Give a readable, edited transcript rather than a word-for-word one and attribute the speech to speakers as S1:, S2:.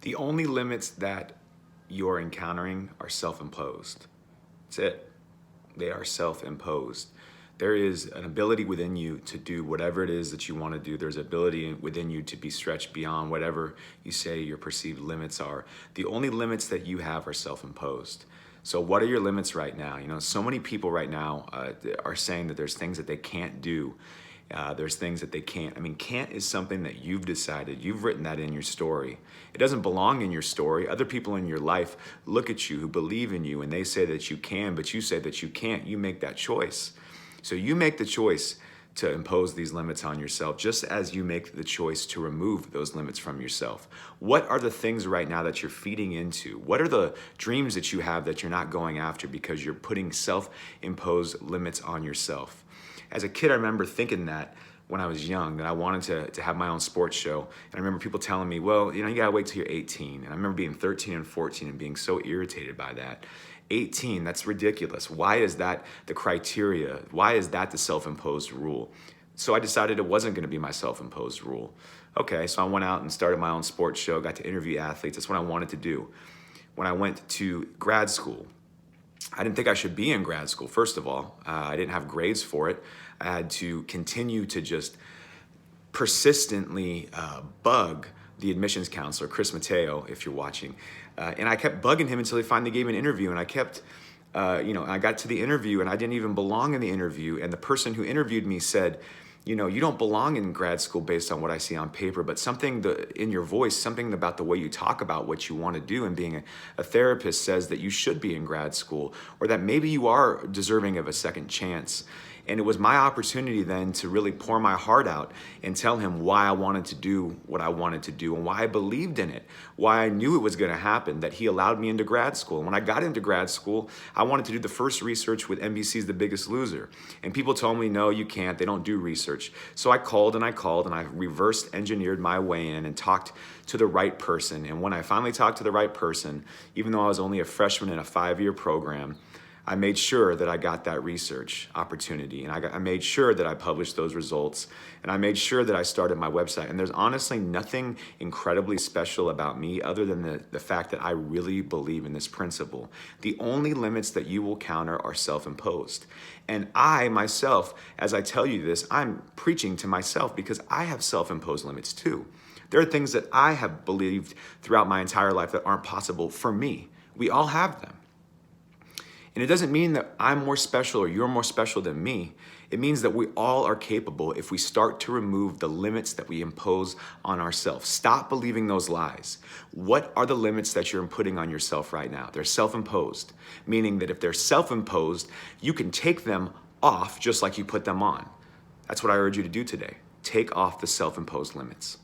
S1: The only limits that you're encountering are self-imposed. That's it. They are self-imposed. There is an ability within you to do whatever it is that you want to do. There's ability within you to be stretched beyond whatever you say your perceived limits are. The only limits that you have are self-imposed. So what are your limits right now? You know, so many people right now are saying that there's things that they can't do. There's things that they can't. I mean, can't is something that you've decided. You've written that in your story. It doesn't belong in your story. Other people in your life look at you who believe in you and they say that you can, but you say that you can't. You make that choice. So you make the choice to impose these limits on yourself, just as you make the choice to remove those limits from yourself. What are the things right now that you're feeding into? What are the dreams that you have that you're not going after because you're putting self-imposed limits on yourself? As a kid, I remember thinking that when I was young, that I wanted to have my own sports show. And I remember people telling me, well, you know, you gotta wait till you're 18. And I remember being 13 and 14 and being so irritated by that. 18, that's ridiculous. Why is that the criteria? Why is that the self-imposed rule? So I decided it wasn't gonna be my self-imposed rule. Okay, so I went out and started my own sports show, got to interview athletes. That's what I wanted to do. When I went to grad school, I didn't think I should be in grad school, first of all. I didn't have grades for it. I had to continue to just persistently bug the admissions counselor, Chris Mateo, if you're watching. And I kept bugging him until he finally gave me an interview. And I kept, I got to the interview and I didn't even belong in the interview. And the person who interviewed me said, you know, you don't belong in grad school based on what I see on paper, but something in your voice, something about the way you talk about what you want to do and being a therapist says that you should be in grad school, or that maybe you are deserving of a second chance. And it was my opportunity then to really pour my heart out and tell him why I wanted to do what I wanted to do and why I believed in it, why I knew it was going to happen, that he allowed me into grad school. And when I got into grad school, I wanted to do the first research with NBC's The Biggest Loser. And people told me, no, you can't. They don't do research. So I called and I reverse engineered my way in and talked to the right person. And when I finally talked to the right person, even though I was only a freshman in a 5-year program, I made sure that I got that research opportunity, and I made sure that I published those results, and I made sure that I started my website. And there's honestly nothing incredibly special about me other than the fact that I really believe in this principle. The only limits that you will counter are self-imposed. And I myself, as I tell you this, I'm preaching to myself because I have self-imposed limits too. There are things that I have believed throughout my entire life that aren't possible for me. We all have them. And it doesn't mean that I'm more special or you're more special than me. It means that we all are capable if we start to remove the limits that we impose on ourselves. Stop believing those lies. What are the limits that you're putting on yourself right now? They're self-imposed, meaning that if they're self-imposed, you can take them off just like you put them on. That's what I urge you to do today. Take off the self-imposed limits.